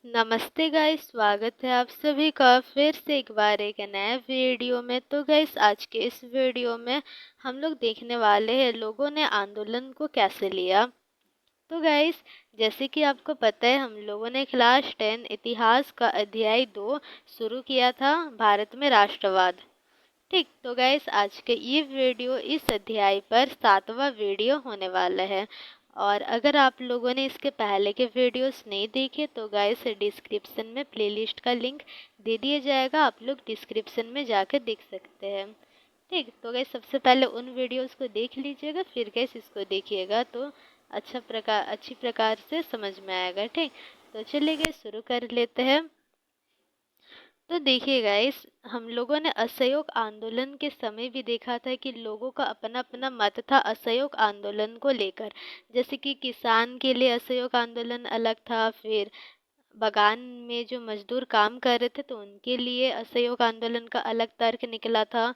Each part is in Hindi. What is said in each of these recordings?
नमस्ते गाइस, स्वागत है आप सभी का फिर से एक बार एक नए वीडियो में। तो गाइस, आज के इस वीडियो में हम लोग देखने वाले हैं लोगों ने आंदोलन को कैसे लिया। तो गाइस, जैसे कि आपको पता है, हम लोगों ने क्लास 10 इतिहास का अध्याय 2 शुरू किया था, भारत में राष्ट्रवाद। ठीक, तो गाइस आज के ये वीडियो इस अध्याय पर 7वां वीडियो होने वाला है। और अगर आप लोगों ने इसके पहले के वीडियोस नहीं देखे तो गाइस डिस्क्रिप्शन में प्लेलिस्ट का लिंक दे दिया जाएगा, आप लोग डिस्क्रिप्शन में जाकर देख सकते हैं। ठीक, तो गाइस सबसे पहले उन वीडियोस को देख लीजिएगा, फिर गाइस इसको देखिएगा तो अच्छी प्रकार से समझ में आएगा। ठीक, तो चलिए गाइस शुरू कर लेते हैं। तो देखिए गाइस, हम लोगों ने असहयोग आंदोलन के समय भी देखा था कि लोगों का अपना अपना मत था असहयोग आंदोलन को लेकर। जैसे कि किसान के लिए असहयोग आंदोलन अलग था, फिर बागान में जो मजदूर काम कर रहे थे तो उनके लिए असहयोग आंदोलन का अलग तर्क निकला था।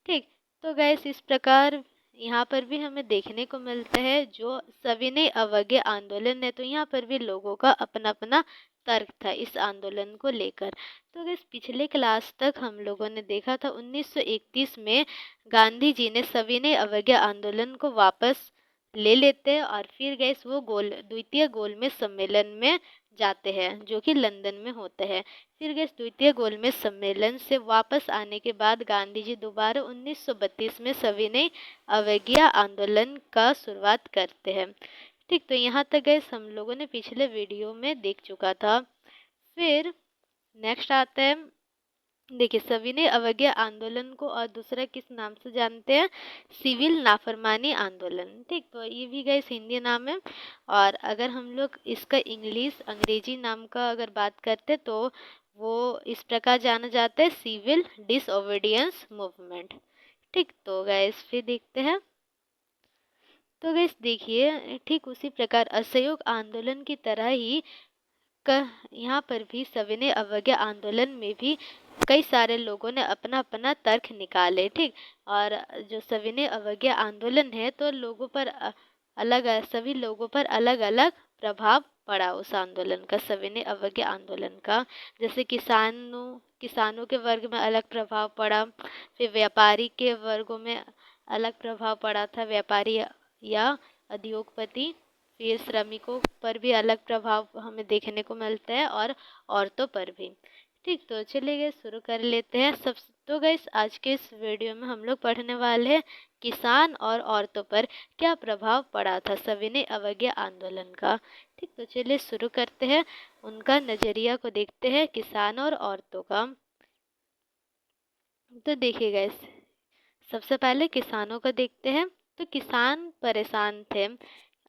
ठीक, तो गैस इस प्रकार यहाँ पर भी हमें देखने को मिलता है जो सविनय अवज्ञा आंदोलन है, तो यहाँ पर भी लोगों का अपना अपना तर्क था इस आंदोलन को लेकर। तो गैस पिछले क्लास तक हम लोगों ने देखा था 1931 में गांधी जी ने सविनय अवज्ञा आंदोलन को वापस ले लेते हैं और फिर गैस वो द्वितीय गोलमेज सम्मेलन में जाते हैं जो कि लंदन में होते हैं। फिर गैस द्वितीय गोलमेज सम्मेलन से वापस आने के बाद गांधी जी दोबारा 1932 में सविनय अवज्ञा आंदोलन का शुरुआत करते हैं। ठीक, तो यहाँ तक गैस हम लोगों ने पिछले वीडियो में देख चुका था। फिर नेक्स्ट आता है, देखिए सविनय अवज्ञा आंदोलन को और दूसरा किस नाम से जानते हैं, सिविल नाफरमानी आंदोलन। ठीक, तो ये भी गैस हिंदी नाम है। और अगर हम लोग इसका अंग्रेजी नाम का अगर बात करते तो वो इस प्रकार जाना जाता है, सिविल डिसओबीडियंस मूवमेंट। ठीक, तो गैस फिर देखते हैं। तो गैस देखिए, ठीक उसी प्रकार असहयोग आंदोलन की तरह ही यहाँ पर भी सविनय अवज्ञा आंदोलन में भी कई सारे लोगों ने अपना अपना तर्क निकाले। ठीक, और जो सविनय अवज्ञा आंदोलन है तो सभी लोगों पर अलग अलग प्रभाव पड़ा उस आंदोलन का, सविनय अवज्ञा आंदोलन का। जैसे किसानों के वर्ग में अलग प्रभाव पड़ा, फिर व्यापारी के वर्गों में अलग प्रभाव पड़ा था, व्यापारी या उद्योगपति। फिर श्रमिकों पर भी अलग प्रभाव हमें देखने को मिलता है और औरतों पर भी। ठीक, तो चलिए गए शुरू कर लेते हैं। तो गैस आज के इस वीडियो में हम लोग पढ़ने वाले हैं किसान और औरतों पर क्या प्रभाव पड़ा था सविनय अवज्ञा आंदोलन का। ठीक, तो चलिए शुरू करते हैं, उनका नजरिया को देखते हैं किसान और औरतों का। तो देखिए गैस, सबसे पहले किसानों का देखते हैं। तो किसान परेशान थे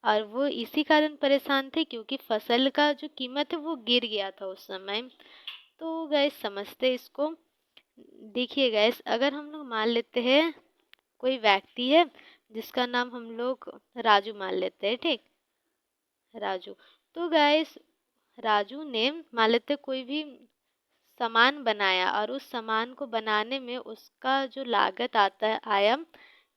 और वो इसी कारण परेशान थे क्योंकि फसल का जो कीमत है वो गिर गया था उस समय। तो गैस समझते इसको। देखिए गैस, अगर हम लोग मान लेते हैं कोई व्यक्ति है जिसका नाम हम लोग राजू मान लेते हैं। ठीक, राजू। तो गैस राजू ने मान लेते कोई भी सामान बनाया और उस सामान को बनाने में उसका जो लागत आया,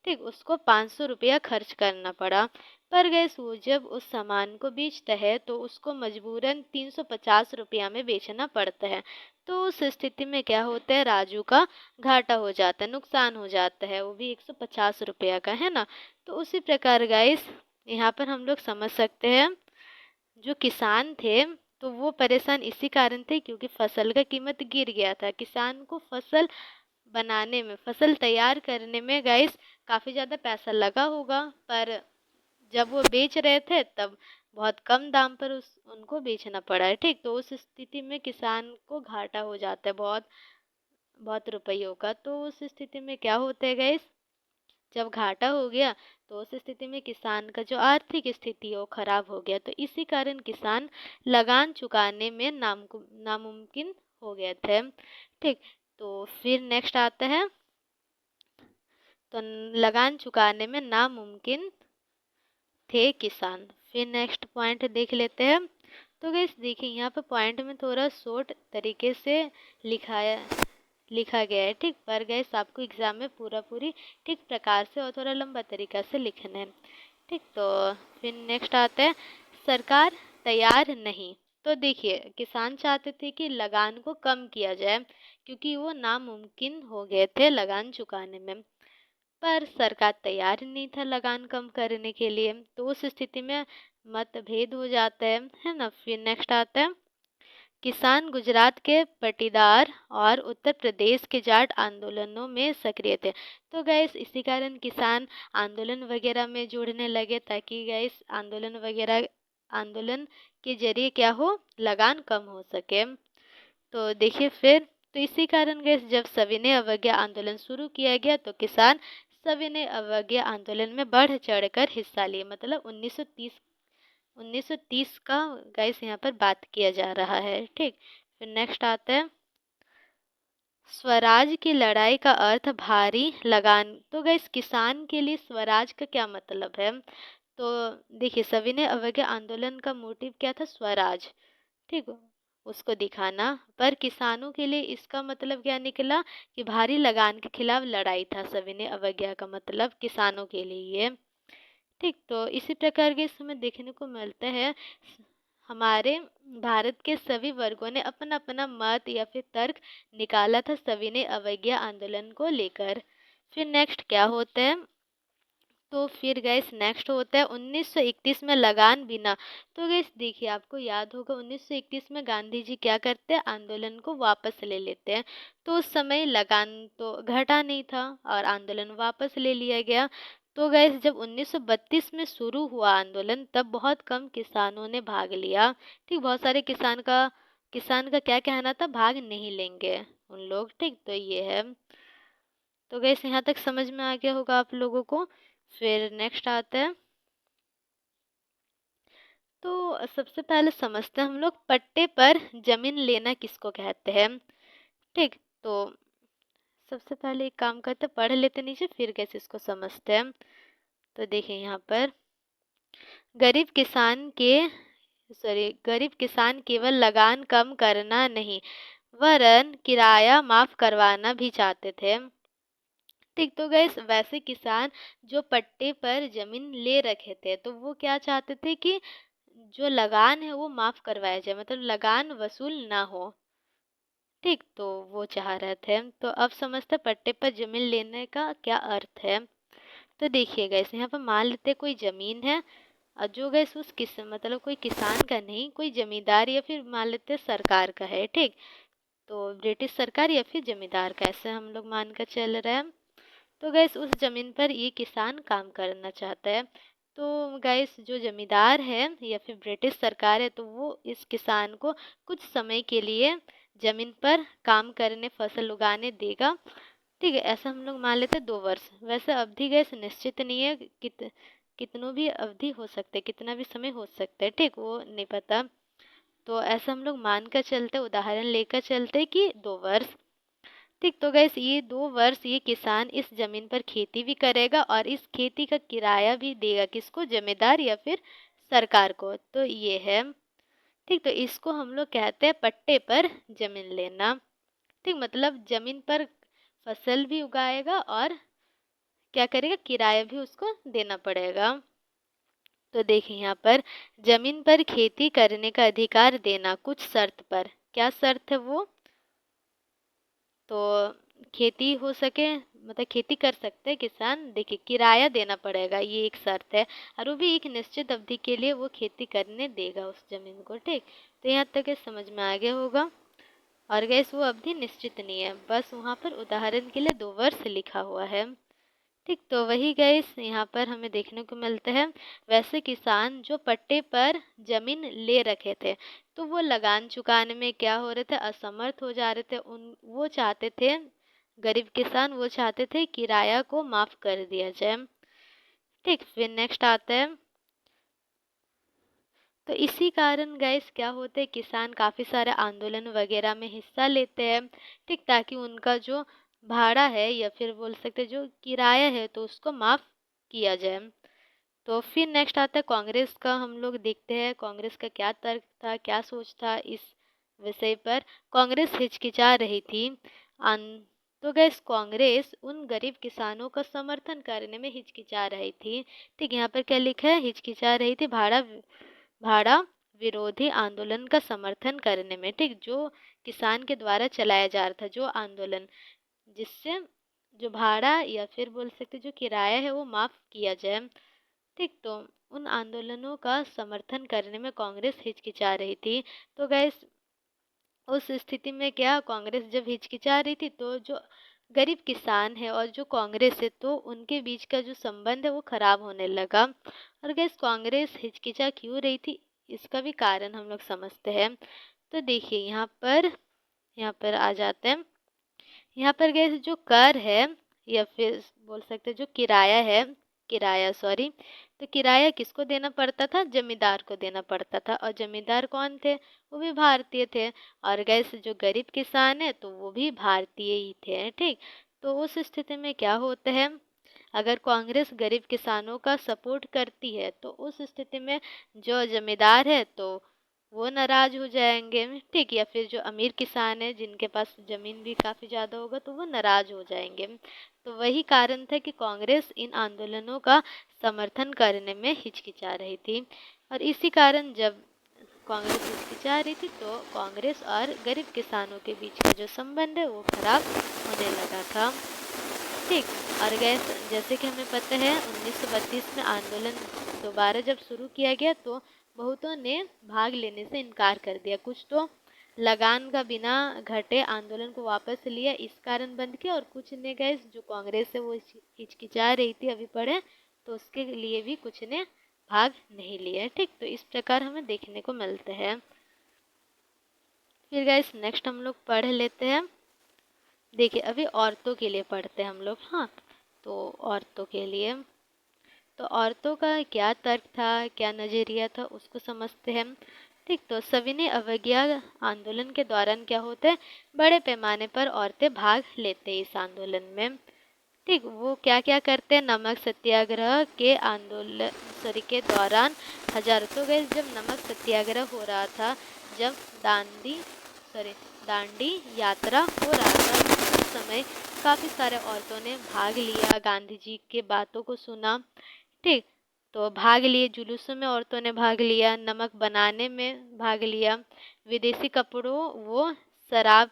ठीक, उसको 500 रुपया खर्च करना पड़ा। पर गैस वो जब उस सामान को बेचता है तो उसको मजबूरन 350 रुपया में बेचना पड़ता है। तो उस स्थिति में क्या होता है, राजू का घाटा हो जाता है, नुकसान हो जाता है, वो भी 150 रुपया का, है ना। तो उसी प्रकार गाइस यहाँ पर हम लोग समझ सकते हैं जो किसान थे तो वो परेशान इसी कारण थे क्योंकि फसल का कीमत गिर गया था। किसान को फसल बनाने में, फसल तैयार करने में गाइस काफ़ी ज़्यादा पैसा लगा होगा, पर जब वो बेच रहे थे तब बहुत कम दाम पर उनको बेचना पड़ा है। ठीक, तो उस स्थिति में किसान को घाटा हो जाता है बहुत बहुत रुपयों का। तो उस स्थिति में क्या होता है गाइस, जब घाटा हो गया तो उस स्थिति में किसान का जो आर्थिक स्थिति है वो खराब हो गया। तो इसी कारण किसान लगान चुकाने में नामुमकिन हो गए थे। ठीक, तो फिर नेक्स्ट आता है, तो लगान चुकाने में नामुमकिन थे किसान। फिर नेक्स्ट पॉइंट देख लेते हैं। तो गाइस देखिए, यहाँ पे पॉइंट में थोड़ा शॉर्ट तरीके से लिखा गया है। ठीक, पर गैस आपको एग्जाम में पूरी ठीक प्रकार से और थोड़ा लंबा तरीका से लिखना है। ठीक, तो फिर नेक्स्ट आता है, सरकार तैयार नहीं। तो देखिए, किसान चाहते थे कि लगान को कम किया जाए, क्योंकि वो नामुमकिन हो गए थे लगान चुकाने में। पर सरकार तैयार ही नहीं था लगान कम करने के लिए, तो उस स्थिति में मतभेद हो जाता है ना। फिर नेक्स्ट आता है, किसान गुजरात के पटीदार और उत्तर प्रदेश के जाट आंदोलनों में सक्रिय थे। तो गैस इसी कारण किसान आंदोलन वगैरह में जुड़ने लगे, ताकि गैस आंदोलन के जरिए क्या हो, लगान कम हो सके। तो देखिए फिर, तो इसी कारण गैस जब सविनय अवज्ञा आंदोलन शुरू किया गया, तो किसान सविनय अवज्ञा आंदोलन में बढ़ चढ़कर हिस्सा लिए। मतलब 1930 का गाइस यहाँ पर बात किया जा रहा है, ठीक। फिर नेक्स्ट आता है, स्वराज की लड़ाई का अर्थ भारी लगान। तो गाइस किसान के लिए स्वराज का क्या मतलब है? तो देखिए, सविनय अवज्ञा आंदोलन का मोटिव क्या था? स्वराज, ठीक, उसको दिखाना। पर किसानों के लिए इसका मतलब क्या निकला कि भारी लगान के खिलाफ लड़ाई था। सविनय अवज्ञा का मतलब किसानों के लिए ये, ठीक। तो इसी प्रकार के इसमें देखने को मिलता है, हमारे भारत के सभी वर्गों ने अपना अपना मत या फिर तर्क निकाला था सविनय अवज्ञा आंदोलन को लेकर। फिर नेक्स्ट क्या होता है, तो फिर गैस नेक्स्ट होता है 1931 में लगान बिना। तो गैस देखिए, आपको याद होगा 1931 में गांधी जी क्या करते हैं, आंदोलन को वापस ले लेते हैं। तो उस समय लगान तो घटा नहीं था और आंदोलन वापस ले लिया गया। तो गैस जब 1932 में शुरू हुआ आंदोलन, तब बहुत कम किसानों ने भाग लिया, ठीक। बहुत सारे किसान का क्या कहना था, भाग नहीं लेंगे उन लोग, ठीक। तो ये है। तो गैस यहाँ तक समझ में आ गया होगा आप लोगों को। फिर नेक्स्ट आता है, तो सबसे पहले समझते हैं हम लोग पट्टे पर जमीन लेना किसको कहते हैं, ठीक। तो सबसे पहले एक काम करते हैं, पढ़ लेते नीचे, फिर कैसे इसको समझते हैं। तो देखिए यहाँ पर, गरीब किसान के गरीब किसान केवल लगान कम करना नहीं, वरन किराया माफ करवाना भी चाहते थे, ठीक। तो गैस वैसे किसान जो पट्टे पर जमीन ले रखे थे, तो वो क्या चाहते थे कि जो लगान है वो माफ करवाया जाए, मतलब लगान वसूल ना हो, ठीक। तो वो चाह रहे थे। तो अब समझते पट्टे पर जमीन लेने का क्या अर्थ है। तो देखिए गैस, यहाँ पर मान लेते हैं कोई जमीन है, और जो गैस उस मतलब कोई किसान का नहीं, कोई जमींदार या फिर मान लेते हैं सरकार का है, ठीक। तो ब्रिटिश सरकार या फिर जमींदार का, ऐसे हम लोग मान कर चल रहे हैं। तो गैस उस ज़मीन पर ये किसान काम करना चाहता है। तो गैस जो ज़मींदार है या फिर ब्रिटिश सरकार है, तो वो इस किसान को कुछ समय के लिए ज़मीन पर काम करने, फसल उगाने देगा, ठीक है। ऐसा हम लोग मान लेते हैं 2 वर्ष। वैसे अवधि गैस निश्चित नहीं है, कितनों भी अवधि हो सकते, कितना भी समय हो सकता है, ठीक, वो नहीं पता। तो ऐसा हम लोग मान कर चलते, उदाहरण लेकर चलते कि 2 वर्ष, ठीक। तो गैस ये 2 वर्ष ये किसान इस जमीन पर खेती भी करेगा और इस खेती का किराया भी देगा, किसको, जमींदार या फिर सरकार को। तो ये है, ठीक। तो इसको हम लोग कहते हैं पट्टे पर जमीन लेना, ठीक। मतलब जमीन पर फसल भी उगाएगा और क्या करेगा, किराया भी उसको देना पड़ेगा। तो देखिए यहाँ पर, जमीन पर खेती करने का अधिकार देना कुछ शर्त पर। क्या शर्त है वो, तो खेती हो सके, मतलब खेती कर सकते हैं किसान, देखिए किराया देना पड़ेगा, ये एक शर्त है। और वो भी एक निश्चित अवधि के लिए वो खेती करने देगा उस जमीन को, ठीक। तो यहाँ तक ये समझ में आ गया होगा। और गैस वो अवधि निश्चित नहीं है, बस वहाँ पर उदाहरण के लिए 2 वर्ष लिखा हुआ है, ठीक। तो वही गैस यहाँ पर हमें देखने को मिलता है। वैसे किसान जो पट्टे पर जमीन ले रखे थे, तो वो लगान चुकाने में क्या हो रहे थे, असमर्थ हो जा रहे थे। वो चाहते थे, गरीब किसान वो चाहते थे किराया को माफ कर दिया जाए, ठीक। फिर नेक्स्ट आता है, तो इसी कारण गैस क्या होते हैं, किसान काफ़ी सारे आंदोलन वगैरह में हिस्सा लेते हैं, ठीक, ताकि उनका जो भाड़ा है या फिर बोल सकते हैं जो किराया है, तो उसको माफ़ किया जाए। तो फिर नेक्स्ट आता है कांग्रेस का, हम लोग देखते हैं कांग्रेस का क्या तर्क था, क्या सोच था इस विषय पर। कांग्रेस हिचकिचा रही थी। तो गैस कांग्रेस उन गरीब किसानों का समर्थन करने में हिचकिचा रही थी, ठीक। यहाँ पर क्या लिखा है, हिचकिचा रही थी, भाड़ा विरोधी आंदोलन का समर्थन करने में, ठीक, जो किसान के द्वारा चलाया जा रहा था जो आंदोलन, जिससे जो भाड़ा या फिर बोल सकते जो किराया है वो माफ़ किया जाए, ठीक। तो उन आंदोलनों का समर्थन करने में कांग्रेस हिचकिचा रही थी। तो गैस उस स्थिति में क्या, कांग्रेस जब हिचकिचा रही थी तो जो गरीब किसान है और जो कांग्रेस है तो उनके बीच का जो संबंध है वो खराब होने लगा। और गैस कांग्रेस हिचकिचा क्यों रही थी, इसका भी कारण हम लोग समझते हैं। तो देखिए यहाँ पर आ जाते हैं। यहाँ पर गैस जो कर है या फिर बोल सकते हैं जो किराया है, किराया सॉरी, तो किराया किसको देना पड़ता था, जमींदार को देना पड़ता था। और जमींदार कौन थे, वो भी भारतीय थे। और गैस जो गरीब किसान है तो वो भी भारतीय ही थे, ठीक। तो उस स्थिति में क्या होता है, अगर कांग्रेस गरीब किसानों का सपोर्ट करती है तो उस स्थिति में जो जमींदार है तो वो नाराज हो जाएंगे, ठीक। या फिर जो अमीर किसान है जिनके पास ज़मीन भी काफ़ी ज़्यादा होगा तो वो नाराज हो जाएंगे। तो वही कारण था कि कांग्रेस इन आंदोलनों का समर्थन करने में हिचकिचा रही थी। और इसी कारण जब कांग्रेस हिचकिचा रही थी तो कांग्रेस और गरीब किसानों के बीच का जो संबंध है वो खराब होने लगा था, ठीक। और गैस जैसे कि हमें पता है 1932 में आंदोलन दोबारा जब शुरू किया गया तो बहुतों ने भाग लेने से इनकार कर दिया। कुछ तो लगान का बिना घटे आंदोलन को वापस लिया, इस कारण बंद किया। और कुछ ने गैस जो कांग्रेस है वो हिचकिचा रही थी अभी पढ़े तो उसके लिए भी कुछ ने भाग नहीं लिया, ठीक। तो इस प्रकार हमें देखने को मिलते हैं। फिर गैस नेक्स्ट हम लोग पढ़ लेते हैं। देखिए अभी औरतों के लिए पढ़ते हैं हम लोग, हाँ। तो औरतों के लिए, तो औरतों का क्या तर्क था, क्या नज़रिया था, उसको समझते हैं, ठीक। तो सविनय अवज्ञा आंदोलन के दौरान क्या होता है, बड़े पैमाने पर औरतें भाग लेते हैं इस आंदोलन में, ठीक। वो क्या क्या करते हैं, नमक सत्याग्रह के आंदोलन के दौरान हजारों, तो गए जब नमक सत्याग्रह हो रहा था, जब दांडी यात्रा हो रहा था उस समय काफ़ी सारे औरतों ने भाग लिया, गांधी जी के बातों को सुना, ठीक। तो भाग लिए, जुलूसों में औरतों ने भाग लिया, नमक बनाने में भाग लिया, विदेशी कपड़ों वो शराब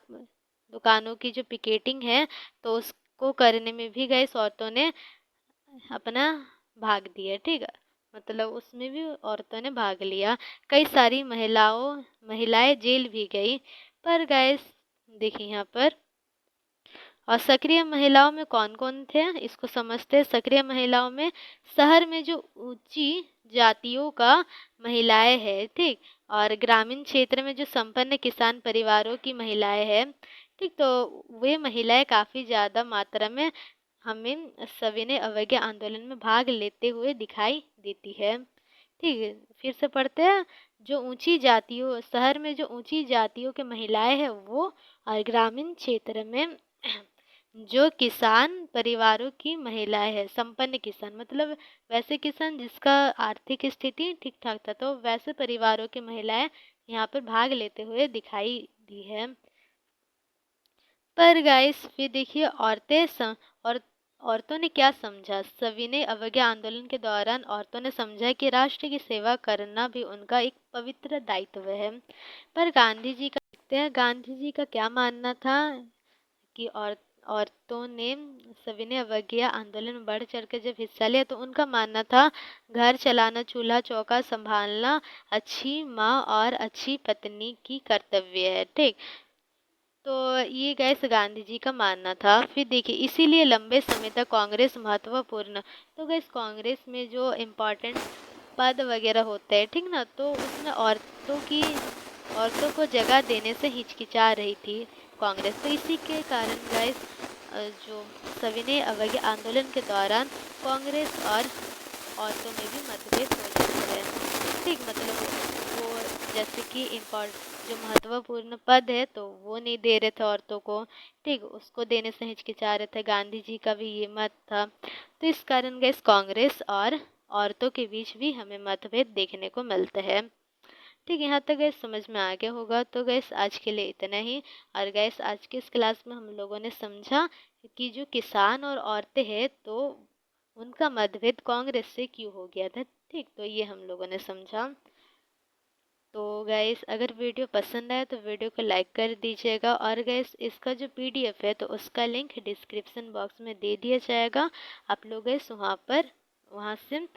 दुकानों की जो पिकेटिंग है तो उसको करने में भी गई औरतों ने अपना भाग दिया, ठीक है। मतलब उसमें भी औरतों ने भाग लिया। कई सारी महिलाएं जेल भी गई। पर गैस देखिए यहाँ पर, और सक्रिय महिलाओं में कौन कौन थे इसको समझते हैं। सक्रिय महिलाओं में शहर में जो ऊंची जातियों का महिलाएं हैं, ठीक। और ग्रामीण क्षेत्र में जो संपन्न किसान परिवारों की महिलाएं हैं, ठीक। तो वे महिलाएं काफ़ी ज़्यादा मात्रा में हमें सविनय अवज्ञा आंदोलन में भाग लेते हुए दिखाई देती है, ठीक है। फिर से पढ़ते हैं। जो ऊंची जातियों, शहर में जो ऊंची जातियों के महिलाएं हैं वो, और ग्रामीण क्षेत्र में जो किसान परिवारों की महिलाएं हैं, संपन्न किसान मतलब वैसे किसान जिसका आर्थिक स्थिति ठीक ठाक था, तो वैसे परिवारों की महिलाएं यहाँ पर भाग लेते हुए दिखाई दी है। पर गाइस फिर देखिए और औरतों ने क्या समझा, सविनय अवज्ञा आंदोलन के दौरान औरतों ने समझा कि राष्ट्र की सेवा करना भी उनका एक पवित्र दायित्व है। पर गांधी जी का देखते हैं, गांधी जी का क्या मानना था कि औरतों ने सविनय अवज्ञा आंदोलन में बढ़ चढ़ कर जब हिस्सा लिया तो उनका मानना था घर चलाना, चूल्हा चौका संभालना अच्छी माँ और अच्छी पत्नी की कर्तव्य है, ठीक। तो ये गैस गांधी जी का मानना था। फिर देखिए इसीलिए लंबे समय तक कांग्रेस महत्वपूर्ण, तो गैस कांग्रेस में जो इम्पोर्टेंट पद वगैरह होते हैं, ठीक ना, तो उसमें औरतों को जगह देने से हिचकिचा रही थी कांग्रेस। तो इसी के कारण गैस जो सविनय अवज्ञा आंदोलन के दौरान कांग्रेस और औरतों में भी मतभेद हो जाते हैं, ठीक। मतलब वो जैसे कि जो महत्वपूर्ण पद है तो वो नहीं दे रहे थे औरतों को, ठीक, उसको देने से हिचकिचा रहे थे। गांधी जी का भी ये मत था। तो इस कारण गैस कांग्रेस और औरतों के बीच भी हमें मतभेद देखने को मिलते हैं, ठीक। यहाँ तक गैस समझ में आ गया होगा। तो गैस आज के लिए इतना ही। और गैस आज के इस क्लास में हम लोगों ने समझा कि जो किसान और औरतें हैं तो उनका मतभेद कांग्रेस से क्यों हो गया था, ठीक। तो ये हम लोगों ने समझा। तो गाइस अगर वीडियो पसंद आए तो वीडियो को लाइक कर दीजिएगा, और गाइस इसका जो पीडीएफ है तो उसका लिंक डिस्क्रिप्शन बॉक्स में दे दिया जाएगा। आप लोग गाइस वहाँ से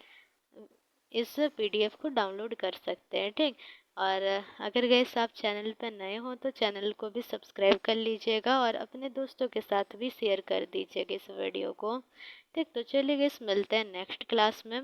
इस पीडीएफ को डाउनलोड कर सकते हैं, ठीक। और अगर गाइस आप चैनल पर नए हो तो चैनल को भी सब्सक्राइब कर लीजिएगा और अपने दोस्तों के साथ भी शेयर कर दीजिएगा इस वीडियो को, ठीक। तो चलिए गाइस मिलते हैं नेक्स्ट क्लास में।